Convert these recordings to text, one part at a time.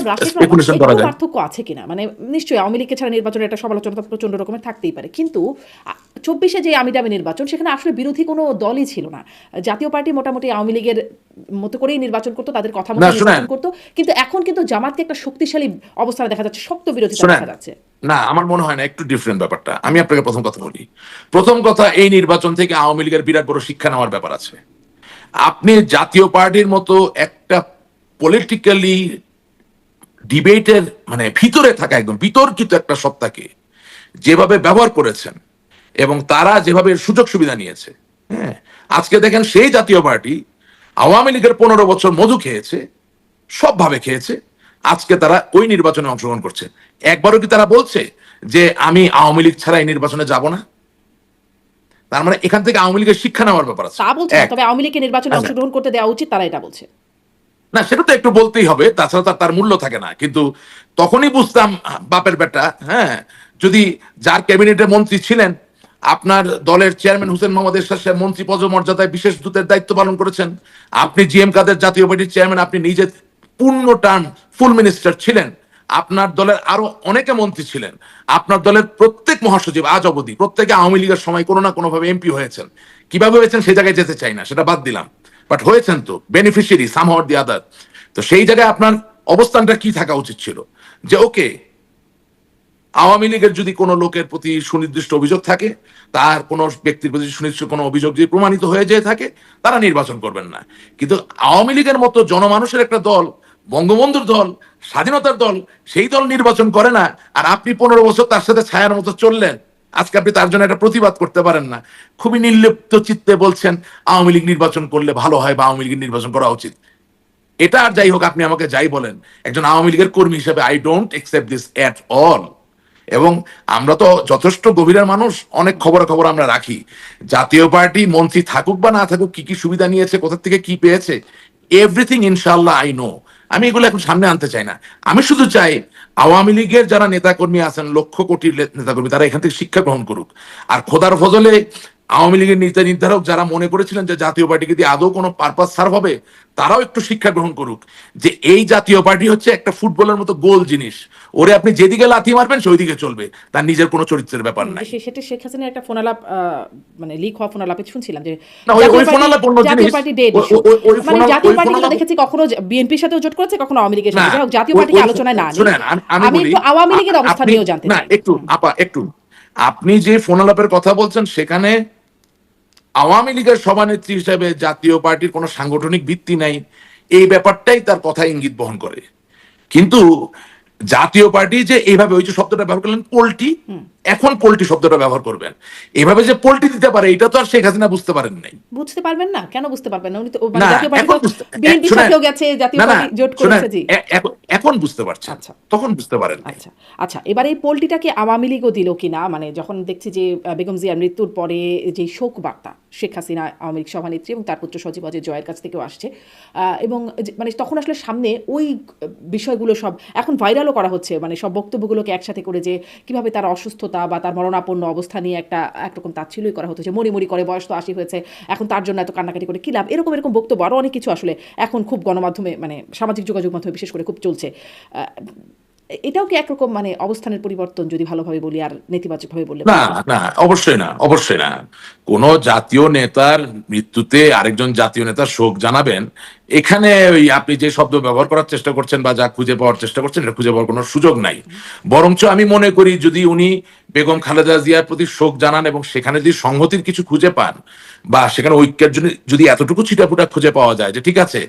Rashed Rahman speculation করা একটু যায়। পার্থক্য আছে কিনা? মানে নিশ্চয়ই আওয়ামী লীগকে ছাড়া নির্বাচনের একটা সমালোচনা তো প্রচণ্ড রকমের থাকতেই পারে। কিন্তু ২৪-এ যে আমিডামি নির্বাচন সেখানে আসলে বিরোধী কোনো দলই ছিল না। জাতীয় পার্টি মোটামুটি আওয়ামী লীগের মতো করেই নির্বাচন করত, তাদের কথা না মতো শুনেন, নির্বাচন করত। কিন্তু এখন কিন্তু জামাতকে একটা শক্তিশালী অবস্থানে দেখা যাচ্ছে, শক্ত বিরোধিতা শুনেন, দেখা যাচ্ছে। না আমার মনে হয় না, একটু ডিফারেন্ট ব্যাপারটা। আমি আপনাকে প্রথম কথা বলি। প্রথম কথা, এই নির্বাচন থেকে আওয়ামী লীগের বিরাট বড় শিক্ষা নেওয়ার ব্যাপার আছে। আপনি জাতীয় পার্টির মতো একটা পলিটিক্যালি ডিবেটের মানে ভিতরে থাকা একদম বিতর্কিত একটা সত্তাকে যেভাবে ব্যবহার করেছেন এবং তারা যেভাবে সুযোগ সুবিধা নিয়েছে, হ্যাঁ, আজকে দেখেন সেই জাতীয় পার্টি আওয়ামী লীগের 15 বছর মধু খেয়েছে, সবভাবে খেয়েছে। আজকে তারা ওই নির্বাচনে অংশগ্রহণ করছে। একবারও কি তারা বলছে যে আমি আওয়ামী লীগ ছাড়া এই নির্বাচনে যাব না? তার মানে এখান থেকে আওয়ামী লীগের শিক্ষা নেওয়ার ব্যাপার আছে। তা বলছে না, এক, তবে আওয়ামী লীগকে নির্বাচনে আচ্ছা, অংশগ্রহণ করতে দেওয়া উচিত, তারা এটা বলছে। না সেটা তো একটু বলতেই হবে, তাছাড়া তার মূল্য থাকে না। কিন্তু তখনই বুঝতাম বাপের বেটা, হ্যাঁ, যদি যার ক্যাবিনেটে মন্ত্রী ছিলেন, আপনার দলের চেয়ারম্যান হোসেন মোহাম্মদ এরশাদ সাহেব মন্ত্রী পদমর্যাদায় বিশেষ দূতের দায়িত্ব পালন করেছেন, আপনি জিএম কাদের জাতীয় পার্টির চেয়ারম্যান, আপনি নিজে পূর্ণ টার্ম ফুল মিনিস্টার ছিলেন, আপনার দলের আরো অনেকে মন্ত্রী ছিলেন, আপনার দলের প্রত্যেক মহাসচিব আজ অবধি প্রত্যেকে আওয়ামী লীগের সময় কোনো না কোনো ভাবে এমপি হয়েছেন। কিভাবে হয়েছেন সে জায়গায় যেতে চাই না, সেটা বাদ দিলাম, বাট হয়েছেন তো, বেনিফিশিয়ারি সাম অর দি আদার। তো সেই জায়গায় আপনার অবস্থানটা কি থাকা উচিত ছিল, যে ওকে, আওয়ামী লীগের যদি কোনো লোকের প্রতি সুনির্দিষ্ট অভিযোগ থাকে, তার কোনো ব্যক্তির প্রতি সুনির্দিষ্ট কোনো অভিযোগ যদি প্রমাণিত হয়ে যেয়ে থাকে, তারা নির্বাচন করবেন না। কিন্তু আওয়ামী লীগের মতো জনমানুষের একটা দল, বঙ্গবন্ধুর দল, স্বাধীনতার দল, সেই দল নির্বাচন করে না, আর আপনি 15 বছর তার সাথে ছায়ার মতো চললেন, আজকে আপনি তার জন্য একটা প্রতিবাদ করতে পারেন না। খুবই নির্লিপ্ত চিত্তে বলছেন আওয়ামী লীগ নির্বাচন করলে ভালো হয় বা আওয়ামী লীগের নির্বাচন করা উচিত। এটা আর যাই হোক, আপনি আমাকে যাই বলেন, একজন আওয়ামী লীগের কর্মী হিসেবে I don't accept this at all. এবং আমরা তো যথেষ্ট গভীরের মানুষ, অনেক খবর আমরা রাখি। জাতীয় পার্টি মন্ত্রী থাকুক বা না থাকুক, কি কি সুবিধা নিয়েছে, কোথা থেকে কি পেয়েছে, এভরিথিং ইনশাল্লাহ আই নো। আমি এগুলো এখন সামনে আনতে চাই না। আমি শুধু চাই আওয়ামী লীগের যারা নেতাকর্মী আছেন, লক্ষ কোটির নেতাকর্মী, তারা এখান থেকে শিক্ষা গ্রহণ করুক। আর খোদার ফজলে আওয়ামী লীগের নীতি নির্ধারক যারা মনে করেছিলেন যে জাতীয় পার্টিকে দিয়ে আদৌ কোনো পারপাস সার্ভ হবে, তারাও একটু শিক্ষা গ্রহণ করুক যে এই জাতীয় পার্টি হচ্ছে একটা ফুটবলের মতো গোল জিনিস, ওরে আপনি যেদিকে লাথি মারবেন সেই দিকে চলবে, তার নিজের কোনো চরিত্রের ব্যাপার নাই। সেটা শেখ হাসিনার একটা ফোনালাপ, মানে লিক হওয়া ফোনালাপে শুনছিলাম যে না ওই ফোনালাপ অন্য জাতীয় জিনিস। Party dead issue. মানে জাতীয় পার্টি কিন্তু দেখেছি কখনো বিএনপির সাথেও জোট করেছে, কখনো আওয়ামী লীগের সাথে। যাই হোক, জাতীয় পার্টিকে আলোচনায় না নিয়ে শুনেন, আমি বলি, একটু আওয়ামী লীগের অবস্থা আপনি, নিয়েও জানতে না চাই। একটু আপা, একটু আপনি যে ফোনালাপের কথা বলছেন, সেখানে আওয়ামী লীগের সভানেত্রী হিসেবে জাতীয় পার্টির কোনো সাংগঠনিক ভিত্তি নাই, এই ব্যাপারটাই তার কথা ইঙ্গিত বহন করে। কিন্তু জাতীয় পার্টি যে এইভাবে, ওই যে শব্দটা ব্যবহার করলেন পোল্টি, এখন পোল্টি শব্দটা ব্যবহার করবেন, এভাবে যে পোল্টি দিতে পারে, এটা তো আর শেখ হাসিনা বুঝতে পারেন নাই। বুঝতে পারবেন না? কেন বুঝতে পারবেন না? উনি তো মানে না জাতীয় পার্টি এখন তো বিএনপির সাথেও গেছে, জাতীয় না পার্টি জোট শুনেন, করেছে। জি, এখন বুঝতে পারছেন, আচ্ছা তখন বুঝতে পারেন নাই। আচ্ছা আচ্ছা। এবার এই পোলটিটাকে আওয়ামী লীগও দিল কিনা, মানে যখন দেখছি যে বেগম জিয়ার মৃত্যুর পরে যে শোক বার্তা শেখ হাসিনা, আওয়ামী লীগ সভানেত্রী এবং তার পুত্র সজীব অজয় জয়ের কাছ থেকেও আসছে, এবং মানে তখন আসলে সামনে ওই বিষয়গুলো সব এখন ভাইরালও করা হচ্ছে, মানে সব বক্তব্যগুলোকে একসাথে করে যে কিভাবে তার অসুস্থতা বা তার মরণাপন্ন অবস্থা নিয়ে একটা একরকম তাচ্ছিল্যই করা হতো, যে মরি করে বয়স তো 80 হয়েছে, এখন তার জন্য এত কান্নাকাটি করে কী লাভ, এরকম বক্তব্য আরও অনেক কিছু আসলে এখন খুব গণমাধ্যমে, মানে সামাজিক যোগাযোগ মাধ্যমে বিশেষ করে খুব চলছে। এটাও কি একরকম মানে অবস্থানের পরিবর্তন, যদি ভালোভাবে বলি, আর নেতিবাচকভাবে বললে? না না, অবশ্যই না, অবশ্যই না। কোন জাতীয় নেতার মৃত্যুতে আরেকজন জাতীয় নেতার শোক জানাবেন, এখানে ওই আপনি যে শব্দ ব্যবহার করার চেষ্টা করছেন বা যা খুঁজে পাওয়ার চেষ্টা করছেন, এটা খুঁজে পাওয়ার কোনো সুযোগ নাই। বরঞ্চ আমি মনে করি যদি উনি বেগম খালেদা জিয়ার প্রতি শোক জানান এবং সেখানে যদি সংহতির কিছু খুঁজে পান, বা সেখানে ঐক্যের জন্য যদি এতটুকু ছিটাফুটা খুঁজে পাওয়া যায় যে ঠিক আছে,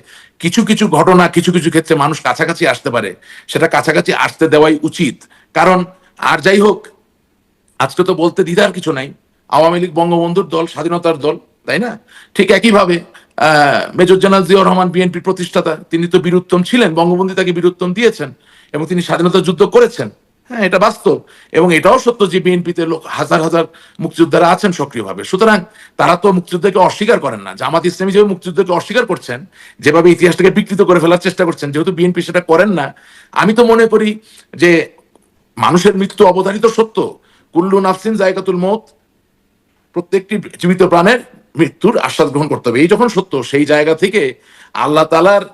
কিছু কিছু ঘটনা কিছু কিছু ক্ষেত্রে মানুষ কাছাকাছি আসতে পারে, সেটা কাছাকাছি আসতে দেওয়াই উচিত। কারণ আর যাই হোক, আজকে তো বলতে দ্বিধার কিছু নাই, আওয়ামী লীগ বঙ্গবন্ধুর দল, স্বাধীনতার দল, তাই না? ঠিক একইভাবে মেজর জেনারেল জিয়াউর রহমান বিএনপির প্রতিষ্ঠাতা, তিনি তো বীরুত্তম ছিলেন, বঙ্গবন্ধু তাকে বীরুত্তম দিয়েছেন এবং তিনি স্বাধীনতা যুদ্ধ করেছেন। হ্যাঁ, এটা বাস্তব এবং এটাও সত্য যে বিএনপিতে হাজার হাজার মুক্তিযোদ্ধারা আছেন সক্রিয়ভাবে। সুতরাং তারা তো মুক্তিযুদ্ধকে অস্বীকার করেন না। জামাত ইসলামী যেভাবে মুক্তিযুদ্ধকে অস্বীকার করছেন, যেভাবে ইতিহাসটাকে বিকৃত করে ফেলার চেষ্টা করছেন, যেহেতু বিএনপি সেটা করেন না, আমি তো মনে করি যে মানুষের মৃত্যু অবধারিত সত্য, কুল্লু নাফসিন জায়গাতুল মউত, প্রত্যেকটি জীবিত প্রাণের মৃত্যুর আশ্বাস গ্রহণ করতে হবে, এই যখন সত্য, সেই জায়গা থেকে আল্লাহ তাআলার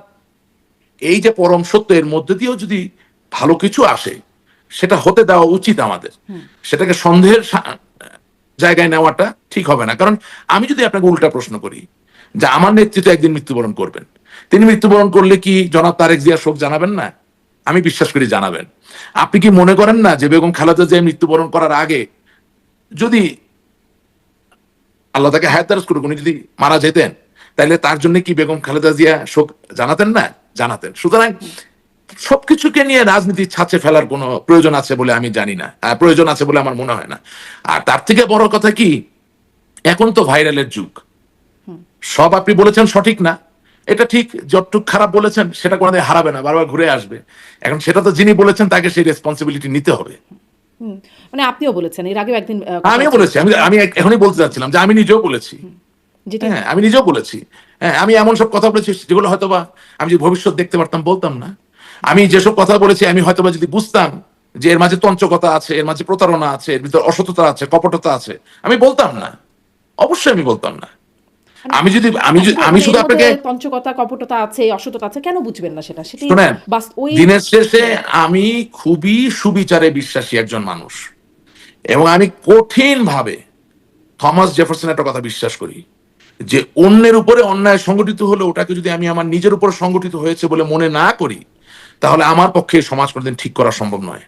এই যে পরম সত্য, এর মধ্যে দিয়েও যদি ভালো কিছু আসে, সেটা হতে দেওয়া উচিত আমাদের। সেটাকে সন্দেহের জায়গায় নেওয়াটা ঠিক হবে না। কারণ আমি যদি আপনাকে উল্টা প্রশ্ন করি যে আমার নেতৃত্বে একদিন মৃত্যুবরণ করবেন, তিনি মৃত্যুবরণ করলে কি জনাব তারেক জিয়া শোক জানাবেন না? আমি বিশ্বাস করি জানাবেন। আপনি কি মনে করেন না যে বেগম খালেদা জিয়া মৃত্যুবরণ করার আগে যদি আল্লাহ তাকে হায়াত দারাজ করুক, উনি যদি মারা যেতেন, তাহলে তার জন্য কি বেগম খালেদা জিয়া শোক জানাতেন না? জানাতেন। সুতরাং সবকিছুকে নিয়ে রাজনীতি ছাঁচে ফেলার কোনো প্রয়োজন আছে বলে আমি জানি না, প্রয়োজন আছে বলে আমার মনে হয় না। আর তার থেকে বড় কথা কি, এখন তো ভাইরালের যুগ। সব আপনি বলেছেন সঠিক না, এটা ঠিক, যতটুক খারাপ বলেছেন সেটা কোনোদিন হারাবে না, বারবার ঘুরে আসবে। এখন সেটা তো যিনি বলেছেন তাকে সেই রেসপন্সিবিলিটি নিতে হবে। মানে আপনিও বলেছেন এর আগেও একদিন কথা আমিও হচ্ছিল। বলেছি, আমি এখনই বলতে চাচ্ছিলাম যে আমি নিজেও বলেছি। যেটি হ্যাঁ, আমি নিজেও বলেছি। হ্যাঁ, আমি এমন সব কথা বলেছি যেগুলো হয়তোবা আমি যদি ভবিষ্যৎ দেখতে পারতাম বলতাম না। আমি যেসব কথা বলেছি আমি হয়তোবা যদি বুঝতাম যে এর মাঝে তঞ্চকতা আছে, এর মাঝে প্রতারণা আছে, এর ভিতর অসততা আছে, কপটতা আছে, আমি বলতাম না। অবশ্যই আমি বলতাম না। মানে আমি শুধু এর মধ্যে আপনাকে তঞ্চকতা, কপটতা আছে, অসততা আছে, কেন বুঝবেন না সেটা? সেটি শোনেন, ওই দিনের শেষে আমি খুবই সুবিচারে বিশ্বাসী একজন মানুষ, এবং আমি কঠিন ভাবে থমাস জেফারসন একটা কথা বিশ্বাস করি যে অন্যের উপরে অন্যায় সংগঠিত হলে ওটাকে যদি আমি আমার নিজের উপর সংগঠিত হয়েছে বলে মনে না করি, তাহলে আমার পক্ষে এই সমাজ কোনোদিন ঠিক করা সম্ভব নয়।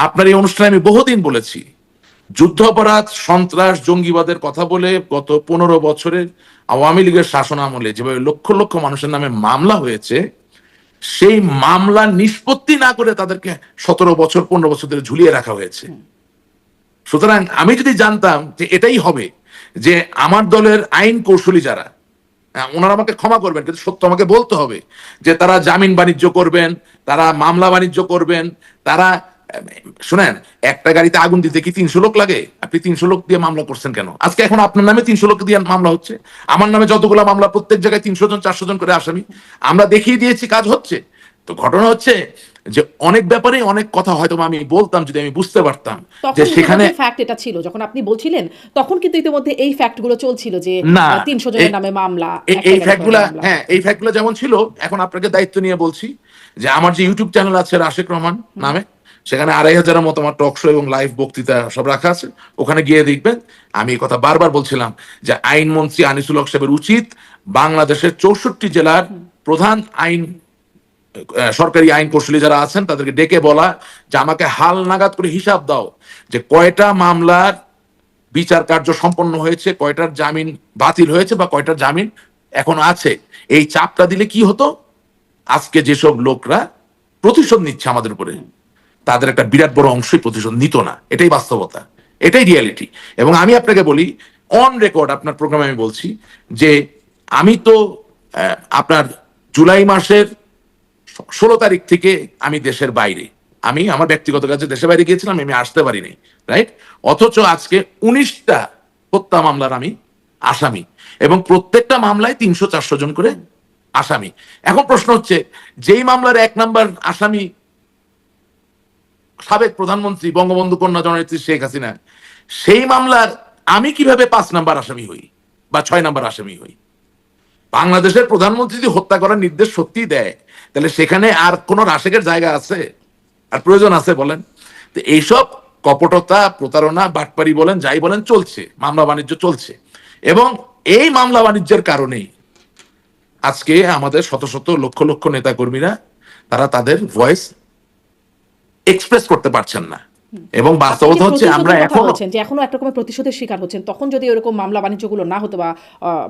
আপনার এই অনুষ্ঠানে আমি বহুদিন বলেছি, যুদ্ধাপরাধ, সন্ত্রাস, জঙ্গিবাদের কথা বলে গত 15 বছরের আওয়ামী লীগের শাসন আমলে যেভাবে লক্ষ লক্ষ মানুষের নামে মামলা হয়েছে, সেই মামলা নিষ্পত্তি না করে তাদেরকে 17 বছর 15 বছর ধরে ঝুলিয়ে রাখা হয়েছে। সুতরাং আমি যদি জানতাম যে এটাই হবে, যে আমার দলের আইন কৌশলী যারা, ওনারা আমাকে ক্ষমা করবেন কিন্তু সত্য আমাকে বলতে হবে, যে তারা জামিন বাণিজ্য করবেন, তারা মামলা বাণিজ্য করবেন, তারা শুনেন, একটা গাড়িতে আগুন দিতে কি 300 লোক লাগে? আপনি 300 লোক দিয়ে মামলা করছেন কেন? আজকে এখন আপনার নামে 300 লোক দিয়ে মামলা হচ্ছে, আমার নামে যতগুলো মামলা, প্রত্যেক জায়গায় 300 জন 400 জন করে আসামি। আমরা দেখিয়ে দিয়েছি কাজ হচ্ছে। তো ঘটনা হচ্ছে যে অনেক ব্যাপারে অনেক কথা হয়তো আমি বলতাম যদি আমি বুঝতে পারতাম যে তখন সেখানে ফ্যাক্ট এটা ছিল যখন আপনি বলছিলেন, তখন কিন্তু ইতিমধ্যে এই ফ্যাক্টগুলো চলছিল যে না, 300 জনের নামে মামলা, একটা এই গাড়ি করে ফ্যাক্টগুলা, মামলা। হ্যাঁ এই ফ্যাক্টগুলো যেমন ছিল, এখন আপনাকে দায়িত্ব নিয়ে বলছি যে আমার যে ইউটিউব চ্যানেল আছে রাশেক রহমান নামে, সেখানে 2500-এর মতো আমার টক শো এবং লাইভ বক্তৃতা সব রাখা আছে, ওখানে গিয়ে দেখবেন আমি এই কথা বারবার বলছিলাম যে আইনমন্ত্রী আনিসুল হক সাহেবের উচিত বাংলাদেশের 64 জেলার প্রধান সরকারি আইন কৌশলী যারা আছেন তাদেরকে ডেকে বলা যে আমাকে হাল নাগাদ করে হিসাব দাও যে কয়টা মামলার বিচার কার্য সম্পন্ন হয়েছে, কয়টার জামিন বাতিল হয়েছে বা কয়টার জামিন এখন আছে। এই চাপটা দিলে কি হতো, আজকে যেসব লোকরা প্রতিশোধ নিচ্ছে আমাদের উপরে, তাদের একটা বিরাট বড় অংশই প্রতিশোধ নিত না। এটাই বাস্তবতা, এটাই রিয়ালিটি। এবং আমি আপনাকে বলি, অন রেকর্ড আপনার প্রোগ্রামে আমি বলছি যে আমি তো আপনার জুলাই মাসের 16 তারিখ থেকে আমি দেশের বাইরে, আমি আমার ব্যক্তিগত কাজে দেশের বাইরে গিয়েছিলাম, আমি আসতে পারিনি, রাইট? অথচ আজকে 19টা হত্যা মামলার আমি আসামি, এবং প্রত্যেকটা মামলায় 300-400 জন করে আসামি। এখন প্রশ্ন হচ্ছে, যেই মামলার 1 নাম্বার আসামি সাবেক প্রধানমন্ত্রী বঙ্গবন্ধু কন্যা জননেত্রী শেখ হাসিনা, সেই মামলার আমি কিভাবে 5 নাম্বার আসামি হই বা 6 নাম্বার আসামি হই? বাংলাদেশের প্রধানমন্ত্রী যদি হত্যা করার নির্দেশ সত্যি দেয়, তাহলে সেখানে আর কোন রাশেকের জায়গা আছে, আর প্রয়োজন আছে বলেন? তো এইসব কপটতা, প্রতারণা, বাটপারি বলেন, যাই বলেন, চলছে, মামলা বাণিজ্য চলছে। এবং এই মামলা বাণিজ্যের কারণেই আজকে আমাদের শত শত লক্ষ লক্ষ নেতা কর্মীরা তারা তাদের ভয়েস এক্সপ্রেস করতে পারছেন না। এবং বাস্তবতা হচ্ছে আমরা এখনো এখনো এক রকমের প্রতিশোধের শিকার হচ্ছেন। তখন যদি এরকম মামলা বাণিজ্যগুলো না হতো বা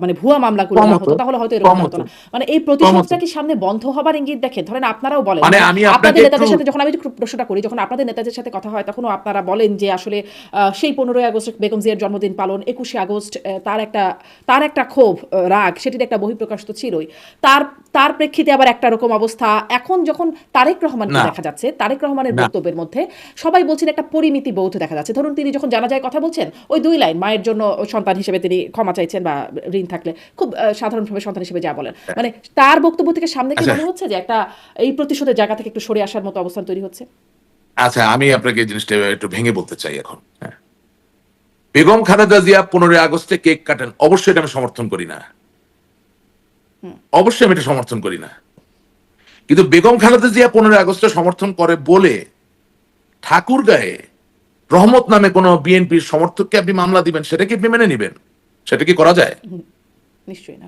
মানে ভুয়া মামলাগুলো না হতো, তাহলে হয়তো এরকম হতো না। মানে এই প্রতিশোধটা কি সামনে বন্ধ হবার ইঙ্গিত দেখেন? ধরেন আপনারাও বলেন, মানে আমি আপনাদের নেতাদের সাথে যখন আমি প্রশ্নটা করি, যখন আপনাদের নেতাদের সাথে কথা হয়, তখনও আপনারা বলেন যে আসলে সেই 15ই আগস্ট বেগম জিয়ার জন্মদিন পালন, 21শে আগস্ট তার একটা ক্ষোভ, রাগ, সেটির একটা বহিঃপ্রকাশ তো ছিলই। তার প্রেক্ষিতে আবার একটা রকম অবস্থা এখন যখন তারেক রহমানকে দেখা যাচ্ছে, তারেক রহমানের বক্তব্যের মধ্যে সবাই বলছেন একটা পরিমিতি বোধ দেখা যাচ্ছে। ধরুন তিনি যখন জানাজায় কথা বলছেন, ওই 2 লাইন মায়ের জন্য সন্তান হিসেবে তিনি ক্ষমা চাইছেন বা ঋণ থাকলে, খুব সাধারণভাবে সন্তান হিসেবে যা বলেন, মানে তার বক্তব্য থেকে সামনে কি মনে হচ্ছে যে একটা এই প্রতিশোধের জায়গা থেকে একটু সরে আসার মতো অবস্থান তৈরি হচ্ছে? আচ্ছা, আমি আপনাকে জিনিসটা একটু ভেঙে বলতে চাই এখন। হ্যাঁ, বেগম খালেদা জিয়া 15 আগস্টে কেক কাটেন, অবশ্যই এটা আমি সমর্থন করি না, অবশ্যই আমি এটা সমর্থন করি না। কিন্তু বেগম খালেদা জিয়া 15 আগস্টে সমর্থন করে বলে ঠাকুরগাঁয়ে রহমত নামে কোন বিএনপির সমর্থককে আপনি মামলা দিবেন, সেটা কি আপনি মেনে নিবেন? সেটা কি করা যায়? নিশ্চয়ই না।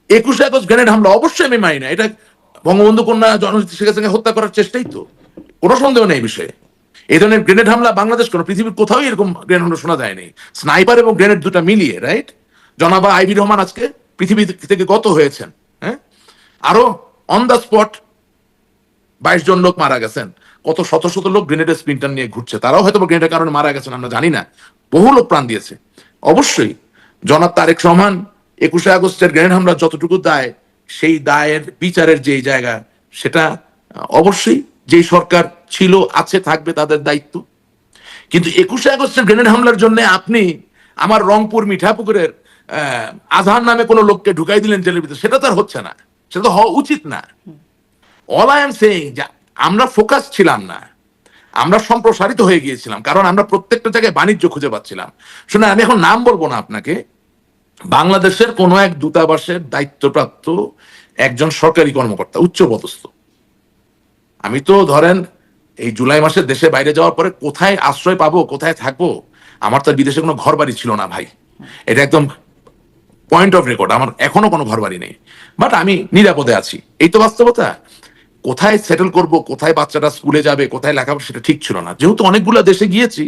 21 আগস্ট গ্রেনেড হামলা অবশ্যই আমি মানি না। এটা বঙ্গবন্ধু কন্যা জননেত্রী শেখ হাসিনাকে হত্যা করার চেষ্টাই তো, কোনো সন্দেহ নেই বিষয়ে। এই ধরনের গ্রেনেড হামলা বাংলাদেশ কোনো পৃথিবীর কোথাও এরকম গ্রেনেড হামলা শোনা যায়নি, স্নাইপার এবং গ্রেনেড দুটা মিলিয়ে, রাইট? জনাবা আইবি রহমান আজকে পৃথিবী থেকে গত হয়েছেন। হ্যাঁ, আরো অন দা স্পট 22 জন লোক মারা গেছেন, কত শত শত লোক গ্রেনেডের স্প্লিন্টার নিয়ে ঘুরছে, তারাও হয়তো গ্রেনেডের কারণে মারা গেছেন, আমরা জানি না। বহু লোক প্রাণ দিয়েছে। অবশ্যই জনাব তারেক রহমান 21 আগস্টের গ্রেনেড হামলা যতটুকু দায়, সেই দায়ের বিচারের যে জায়গা, সেটা অবশ্যই যেই সরকার ছিল, আছে, থাকবে, তাদের দায়িত্ব। কিন্তু 21 আগস্টের গ্রেনেড হামলার জন্য আপনি আমার রংপুর মিঠাপুকুরের আজহার নামে কোনো লোককে ঢুকাই দিলেন জেলের ভিতরে, সেটা তো আর হচ্ছে না, সেটা তো হওয়া উচিত না। অল আই এম সেইং যে আমরা ফোকাস ছিলাম না, আমরা সম্প্রসারিত হয়ে গিয়েছিলাম, কারণ আমরা প্রত্যেকটা জায়গায় বাণিজ্য খুঁজে পাচ্ছিলাম। শুনে, আমি এখন নাম বলবো না আপনাকে, বাংলাদেশের কোন এক দূতাবাসের দায়িত্বপ্রাপ্ত একজন সরকারি কর্মকর্তা, উচ্চপদস্থ। আমি তো ধরেন এই জুলাই মাসে দেশে বাইরে যাওয়ার পরে কোথায় আশ্রয় পাবো, কোথায় থাকবো, আমার তো বিদেশে কোনো ঘর বাড়ি ছিল না ভাই, এটা একদম পয়েন্ট অফ রেকর্ড। আমার এখনো কোনো ঘর বাড়ি নেই, বাট আমি নিরাপদে আছি, এই তো বাস্তবতা। কোথায় সেটেল করব, কোথায় বাচ্চাটা স্কুলে যাবে, কোথায় লেখাপড়া, সেটা ঠিক ছিল না। যেহেতু অনেকগুলো দেশে গিয়েছি,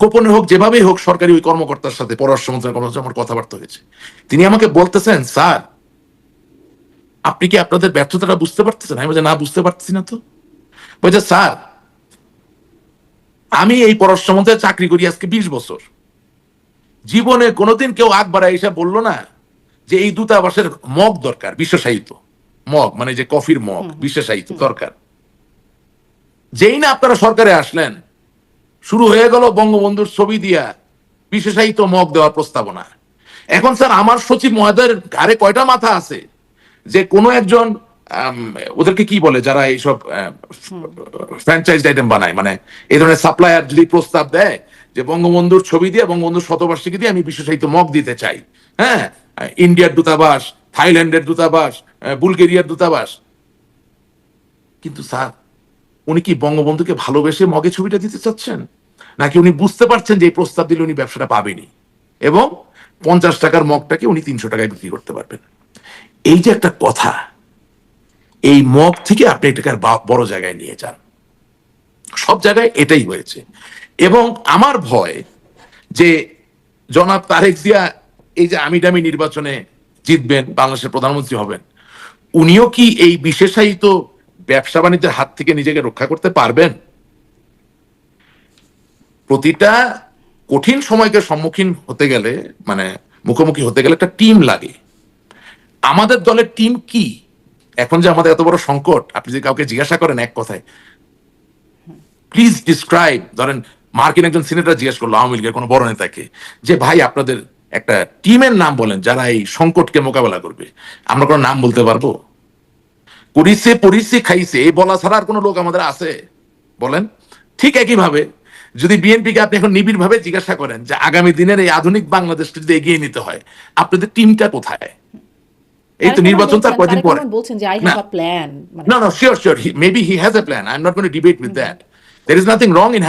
গোপনে হোক যেভাবেই হোক, সরকারি ওই কর্মকর্তার সাথে, পররাষ্ট্র মন্ত্রণালয়ের আমার কথাবার্তা হয়েছে। তিনি আমাকে বলতেছেন, স্যার আপনি কি আপনাদের ব্যর্থতাটা বুঝতে পারতেছেন? আমি বলছি, না, বুঝতে পারতেছি না তো। বলছে, স্যার আমি এই পররাষ্ট্র মন্ত্রণালয়ে চাকরি করি আজকে 20 বছর, জীবনে কোনোদিন কেউ আগ বাড়ায় এসে বললো না যে এই দূতাবাসের মগ দরকার, বিশেষায়িত মগ, মানে যে কফির মগ, বিশেষায়িত দরকার। যেই না আপনারা সরকারে আসলেন, শুরু হয়ে গেল বঙ্গবন্ধুর ছবি দিয়া বিশেষায়িত মগ দেওয়ার প্রস্তাবনা। এখন স্যার আমার সচিব মহোদয়ের ঘাড়ে কয়টা মাথা আছে যে কোনো একজন ওদেরকে কি বলে, যারা এইসব ফ্র্যাঞ্চাইজ আইটেম বানায়, মানে এই ধরনের সাপ্লায়ার যদি প্রস্তাব দেয় যে বঙ্গবন্ধুর ছবি দিয়ে, বঙ্গবন্ধুর শতবার্ষিকী দিয়ে আমি বিশেষায়িত মগ দিতে চাই, হ্যাঁ, ইন্ডিয়ার দূতাবাস, থাইল্যান্ডের দূতাবাস, বুলগেরিয়ার দূতাবাস। কিন্তু স্যার উনি কি বঙ্গবন্ধুকে ভালোবেসে মগে ছবিটা দিতে চাচ্ছেন, নাকি উনি বুঝতে পারছেন যে এই প্রস্তাব দিলে উনি ব্যবসাটা পাবেনি এবং 50 টাকার মগটাকে উনি 300 টাকায় বিক্রি করতে পারবেন? এই যে একটা কথা, এই মগ থেকে আপনি এটাকে বড় জায়গায় নিয়ে যান, সব জায়গায় এটাই হয়েছে। এবং আমার ভয় যে জনাব তারেক জিয়া এই যে আমি দামি নির্বাচনে জিতবেন, বাংলাদেশের প্রধানমন্ত্রী হবেন, উনিও কি এই বিশেষায়িত ব্যবসা বাণিজ্যের হাত থেকে নিজেকে রক্ষা করতে পারবেন? প্রতিটা কঠিন সময়কে সম্মুখীন হতে গেলে, মানে মুখোমুখি হতে গেলে একটা টিম লাগে। আমাদের দলের টিম কি? এখন যে আমাদের এত বড় সংকট, আপনি যদি কাউকে জিজ্ঞাসা করেন এক কথায়, প্লিজ ডিসক্রাইব, ধরেন মার্কিন একজন সিনেটর জিজ্ঞেস করলো আওয়ামী লীগের কোনো বড় নেতাকে যে ভাই আপনাদের একটা টিমের নাম বলেন যারা এই সংকটকে মোকাবেলা করবে, আমরা কোনো নাম বলতে পারবো? করিছে পরিছে খাইছে এই বলা ছাড়া আর কোনো লোক আমাদের আছে বলেন? ঠিক একইভাবে যদি বিএনপিকে আপনি এখন নিবিড় ভাবে জিজ্ঞাসা করেন যে আগামী দিনের এই আধুনিক বাংলাদেশকে যদি এগিয়ে নিতে হয়, আপনাদের টিমটা কোথায়? এই তো নির্বাচন তার কয়েকদিন পরে। বলছেন যে I have a plan, No, sure. Maybe he has a plan. I'm not going to debate with that. There is nothing wrong in